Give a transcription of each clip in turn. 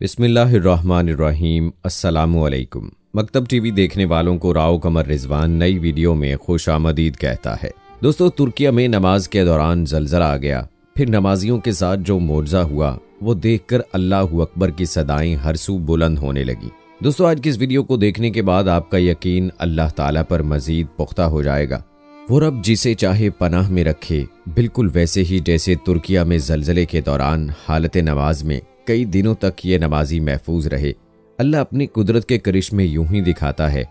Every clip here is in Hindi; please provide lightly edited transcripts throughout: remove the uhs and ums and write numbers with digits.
बिस्मिल्लाहिर्रहमानिर्रहीम। अस्सलामुअलैकुम। मकतब टीवी देखने वालों को राव कमर रिजवान नई वीडियो में खुश आमदीद कहता है। दोस्तों, तुर्किया में नमाज के दौरान जलजला आ गया। फिर नमाजियों के साथ जो मोर्जा हुआ वो देखकर अल्लाह अकबर की सदाएं हर सू बुलंद होने लगी। दोस्तों, आज की इस वीडियो को देखने के बाद आपका यकीन अल्लाह ताला पर मजीद पुख्ता हो जाएगा। वो रब जिसे चाहे पनाह में रखे, बिल्कुल वैसे ही जैसे तुर्किया में जलजले के दौरान हालत नमाज में कई दिनों तक ये नमाजी महफूज रहे। अल्लाह अपनी कुदरत के करिश्मे यूं ही दिखाता है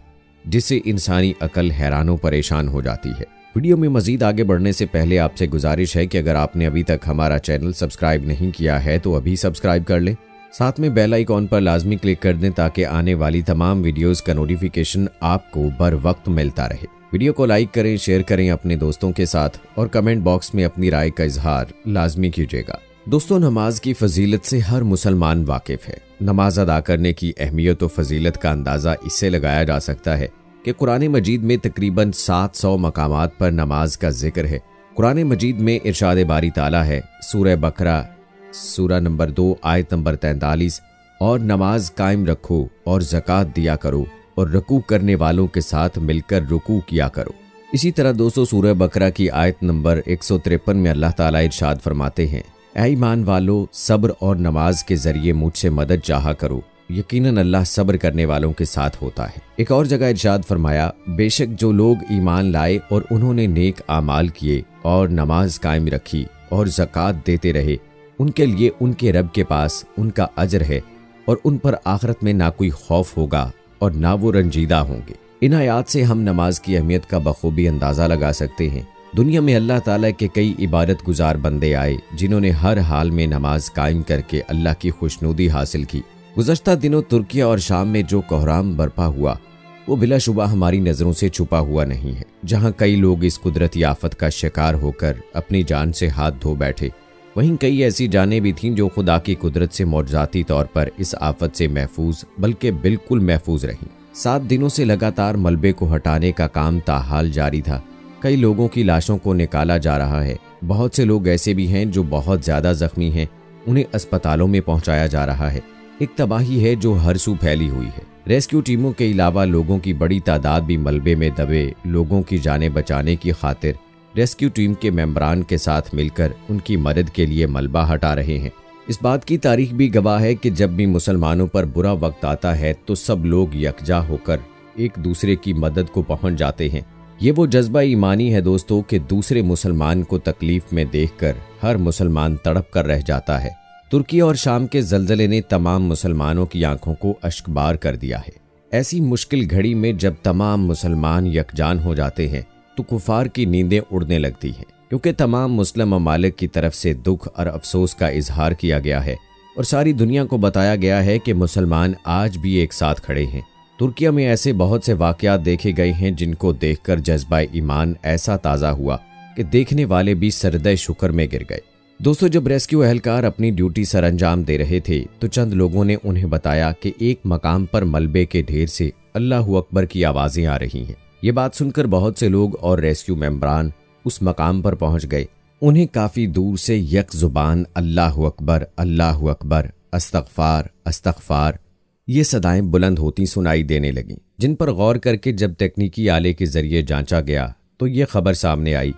जिससे इंसानी अकल हैरानों परेशान हो जाती है। वीडियो में मजीद आगे बढ़ने से पहले आपसे गुजारिश है कि अगर आपने अभी तक हमारा चैनल सब्सक्राइब नहीं किया है तो अभी सब्सक्राइब कर लें। साथ में बेल आइकॉन पर लाजमी क्लिक कर दें ताकि आने वाली तमाम वीडियोस का नोटिफिकेशन आपको बर वक्त मिलता रहे। वीडियो को लाइक करें, शेयर करें अपने दोस्तों के साथ और कमेंट बॉक्स में अपनी राय का इजहार लाजमी कीजिएगा। दोस्तों, नमाज की फजीलत से हर मुसलमान वाकिफ है। नमाज अदा करने की अहमियत और फजीलत का अंदाज़ा इससे लगाया जा सकता है कि कुरान मजीद में तकरीबन 700 मकामात पर नमाज का जिक्र है। कुरान मजीद में इरशाद बारी ताला है, सूरह बकरा सूरह नंबर 2 आयत नंबर 43, और नमाज कायम रखो और ज़कात दिया करो और रुकू करने वालों के साथ मिलकर रुकू किया करो। इसी तरह दोस्तों, सूरह बकरा की आयत नंबर 153 में अल्लाह ताला इरशाद फरमाते हैं, ऐ ईमान वालो, सब्र और नमाज के जरिए मुझसे मदद चाहा करो, यकीनन अल्लाह सब्र करने वालों के साथ होता है। एक और जगह इरशाद फरमाया, बेशक जो लोग ईमान लाए और उन्होंने नेक आमाल किए और नमाज कायम रखी और ज़कात देते रहे, उनके लिए उनके रब के पास उनका अजर है और उन पर आखिरत में ना कोई खौफ होगा और ना वो रंजीदा होंगे। इन आयात से हम नमाज की अहमियत का बखूबी अंदाज़ा लगा सकते हैं। दुनिया में अल्लाह ताला के कई इबादत गुजार बंदे आए जिन्होंने हर हाल में नमाज कायम करके अल्लाह की खुशनुदी हासिल की। गुज़श्ता दिनों तुर्किया और शाम में जो कोहराम बर्पा हुआ वो बिलाशुबा हमारी नज़रों से छुपा हुआ नहीं है। जहाँ कई लोग इस कुदरती आफत का शिकार होकर अपनी जान से हाथ धो बैठे, वहीं कई ऐसी जानें भी थीं जो खुदा की कुदरत से मौजूदाती तौर पर इस आफत से महफूज बल्कि बिल्कुल महफूज रहीं। 7 दिनों से लगातार मलबे को हटाने का काम ताहाल जारी था। कई लोगों की लाशों को निकाला जा रहा है। बहुत से लोग ऐसे भी हैं जो बहुत ज़्यादा जख्मी हैं, उन्हें अस्पतालों में पहुंचाया जा रहा है। एक तबाही है जो हर सू फैली हुई है। रेस्क्यू टीमों के अलावा लोगों की बड़ी तादाद भी मलबे में दबे लोगों की जानें बचाने की खातिर रेस्क्यू टीम के मेंबरान के साथ मिलकर उनकी मदद के लिए मलबा हटा रहे हैं। इस बात की तारीख भी गवाह है कि जब भी मुसलमानों पर बुरा वक्त आता है तो सब लोग यकजा होकर एक दूसरे की मदद को पहुंच जाते हैं। ये वो जज्बा ईमानी है दोस्तों कि दूसरे मुसलमान को तकलीफ में देखकर हर मुसलमान तड़प कर रह जाता है। तुर्की और शाम के जलजले ने तमाम मुसलमानों की आंखों को अश्कबार कर दिया है। ऐसी मुश्किल घड़ी में जब तमाम मुसलमान यकजान हो जाते हैं तो कुफार की नींदें उड़ने लगती हैं, क्योंकि तमाम मुस्लिम ममालिक की तरफ से दुख और अफसोस का इजहार किया गया है और सारी दुनिया को बताया गया है कि मुसलमान आज भी एक साथ खड़े हैं। तुर्किया में ऐसे बहुत से वाक़यात देखे गए हैं जिनको देखकर जज्बा ईमान ऐसा ताज़ा हुआ कि देखने वाले भी सरदे शुक्र में गिर गए। दोस्तों, जब रेस्क्यू एहलकार अपनी ड्यूटी सर अंजाम दे रहे थे तो चंद लोगों ने उन्हें बताया कि एक मकाम पर मलबे के ढेर से अल्लाह अकबर की आवाज़ें आ रही हैं। ये बात सुनकर बहुत से लोग और रेस्क्यू मेंबरान उस मकाम पर पहुंच गए। उन्हें काफ़ी दूर से यक जुबान अल्लाह अकबर, अस्तगफार अस्तगफार ये सदाएं बुलंद होती सुनाई देने लगीं, जिन पर गौर करके जब तकनीकी आले के जरिए जांचा गया तो ये खबर सामने आई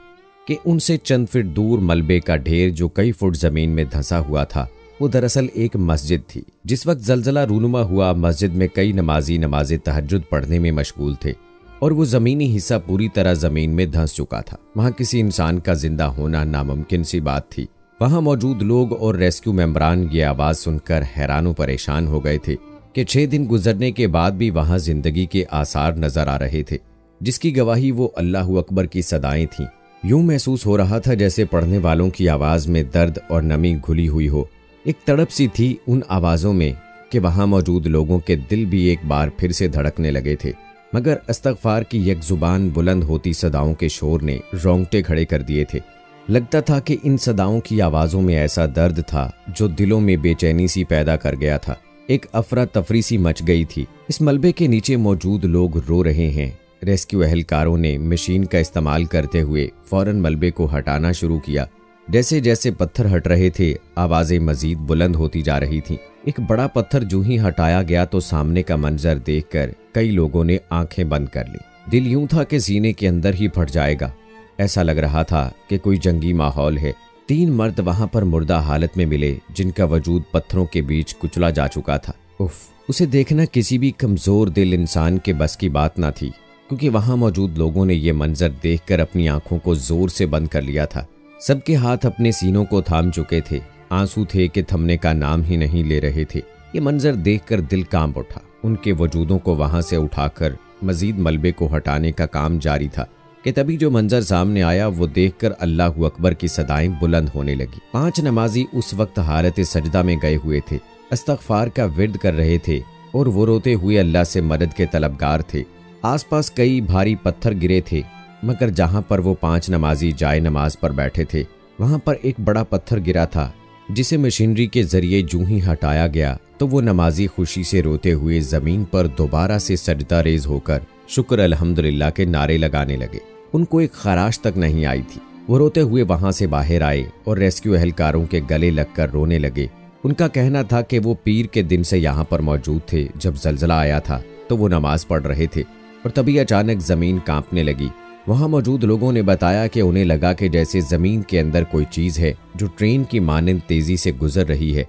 कि उनसे चंद फीट दूर मलबे का ढेर जो कई फुट जमीन में धंसा हुआ था वो दरअसल एक मस्जिद थी। जिस वक्त जलजला रूनुमा हुआ, मस्जिद में कई नमाजी नमाज तहज्जुद पढ़ने में मशगूल थे और वो ज़मीनी हिस्सा पूरी तरह ज़मीन में धंस चुका था। वहाँ किसी इंसान का जिंदा होना नामुमकिन सी बात थी। वहाँ मौजूद लोग और रेस्क्यू मेंबरान ये आवाज़ सुनकर हैरान परेशान हो गए थे कि 6 दिन गुजरने के बाद भी वहां जिंदगी के आसार नजर आ रहे थे, जिसकी गवाही वो अल्लाह अकबर की सदाएं थीं। यूं महसूस हो रहा था जैसे पढ़ने वालों की आवाज में दर्द और नमी घुली हुई हो। एक तड़प सी थी उन आवाजों में कि वहां मौजूद लोगों के दिल भी एक बार फिर से धड़कने लगे थे। मगर इस्तगफार की एक जुबान बुलंद होती सदाओं के शोर ने रोंगटे खड़े कर दिए थे। लगता था कि इन सदाओं की आवाजों में ऐसा दर्द था जो दिलों में बेचैनी सी पैदा कर गया था। एक अफरा तफरी सी मच गई थी। इस मलबे के नीचे मौजूद लोग रो रहे हैं। रेस्क्यू एहलकारों ने मशीन का इस्तेमाल करते हुए फौरन मलबे को हटाना शुरू किया जैसे जैसे पत्थर हट रहे थे, आवाजें मजीद बुलंद होती जा रही थीं। एक बड़ा पत्थर जो ही हटाया गया तो सामने का मंजर देखकर कई लोगों ने आंखें बंद कर ली। दिल यूं था कि सीने के अंदर ही फट जाएगा। ऐसा लग रहा था कि कोई जंगी माहौल है। 3 मर्द वहां पर मुर्दा हालत में मिले, जिनका वजूद पत्थरों के बीच कुचला जा चुका था। उफ, उसे देखना किसी भी कमजोर दिल इंसान के बस की बात ना थी, क्योंकि वहां मौजूद लोगों ने यह मंजर देखकर अपनी आंखों को जोर से बंद कर लिया था। सबके हाथ अपने सीनों को थाम चुके थे। आंसू थे कि थमने का नाम ही नहीं ले रहे थे। ये मंजर देखकर दिल कांप उठा। उनके वजूदों को वहां से उठाकर मजीद मलबे को हटाने का काम जारी था कि तभी जो मंजर सामने आया वो देखकर अल्लाहू अकबर की सदाएं बुलंद होने लगी। 5 नमाजी उस वक्त हालत सजदा में गए हुए थे, इस्तग़फ़ार का विर्द कर रहे थे और वो रोते हुए अल्लाह से मदद के तलबगार थे। आसपास कई भारी पत्थर गिरे थे, मगर जहां पर वो 5 नमाजी जाए नमाज पर बैठे थे वहां पर एक बड़ा पत्थर गिरा था, जिसे मशीनरी के जरिए जूं ही हटाया गया तो वो नमाजी खुशी से रोते हुए जमीन पर दोबारा से सजदा रेज होकर शुक्र अल्हम्दुलिल्लाह के नारे लगाने लगे। उनको एक खराश तक नहीं आई थी। वो रोते हुए वहां से बाहर आए और रेस्क्यू एहलकारों के गले लगकर रोने लगे। उनका कहना था कि वो पीर के दिन से यहाँ पर मौजूद थे। जब जलजला आया था तो वो नमाज पढ़ रहे थे और तभी अचानक जमीन कांपने लगी। वहां मौजूद लोगों ने बताया कि उन्हें लगा कि जैसे जमीन के अंदर कोई चीज है जो ट्रेन की मानंद तेजी से गुजर रही है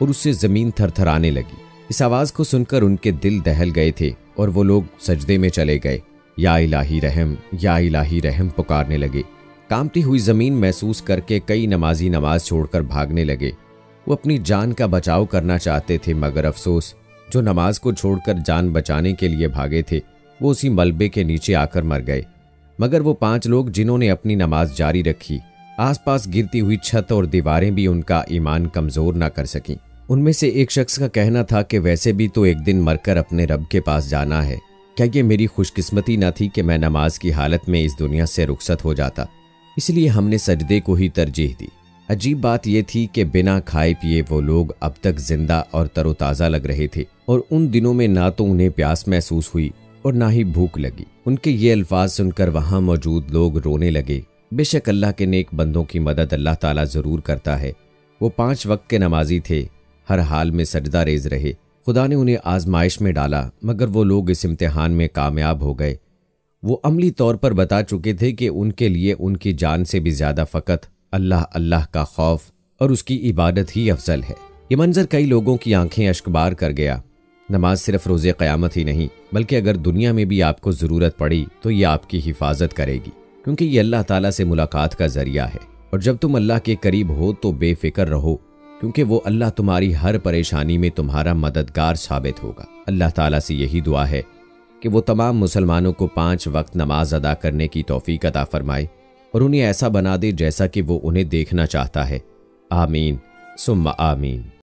और उससे जमीन थरथराने लगी। इस आवाज को सुनकर उनके दिल दहल गए थे और वो लोग सजदे में चले गए। या इलाही रहम पुकारने लगे। कांपती हुई जमीन महसूस करके कई नमाजी नमाज छोड़कर भागने लगे। वो अपनी जान का बचाव करना चाहते थे, मगर अफसोस जो नमाज को छोड़कर जान बचाने के लिए भागे थे वो उसी मलबे के नीचे आकर मर गए। मगर वो 5 लोग जिन्होंने अपनी नमाज जारी रखी, आसपास गिरती हुई छत और दीवारें भी उनका ईमान कमजोर ना कर सकीं। उनमें से एक शख्स का कहना था कि वैसे भी तो एक दिन मरकर अपने रब के पास जाना है। क्या ये मेरी खुशकिस्मती न थी कि मैं नमाज की हालत में इस दुनिया से रुखसत हो जाता, इसलिए हमने सजदे को ही तरजीह दी। अजीब बात यह थी कि बिना खाए पिए वो लोग अब तक जिंदा और तरोताज़ा लग रहे थे और उन दिनों में ना तो उन्हें प्यास महसूस हुई और ना ही भूख लगी। उनके ये अल्फाज सुनकर वहां मौजूद लोग रोने लगे। बेशक अल्लाह के नेक बंदों की मदद अल्लाह ताला जरूर करता है। वो 5 वक्त के नमाजी थे, हर हाल में सजदा रेज रहे। खुदा ने उन्हें आजमाइश में डाला, मगर वो लोग इस इम्तिहान में कामयाब हो गए। वो अमली तौर पर बता चुके थे कि उनके लिए उनकी जान से भी ज्यादा फ़कत अल्लाह का खौफ और उसकी इबादत ही अफजल है। ये मंजर कई लोगों की आंखें अश्कबार कर गया। नमाज सिर्फ रोज़े क़यामत ही नहीं, बल्कि अगर दुनिया में भी आपको ज़रूरत पड़ी तो ये आपकी हिफाजत करेगी, क्योंकि ये अल्लाह ताला से मुलाकात का जरिया है। और जब तुम अल्लाह के करीब हो तो बेफिक्र रहो, क्योंकि वो अल्लाह तुम्हारी हर परेशानी में तुम्हारा मददगार साबित होगा। अल्लाह ताला से यही दुआ है कि वो तमाम मुसलमानों को 5 वक्त नमाज अदा करने की तौफीक अता फरमाए और उन्हें ऐसा बना दे जैसा कि वो उन्हें देखना चाहता है। आमीन सुम्मा आमीन।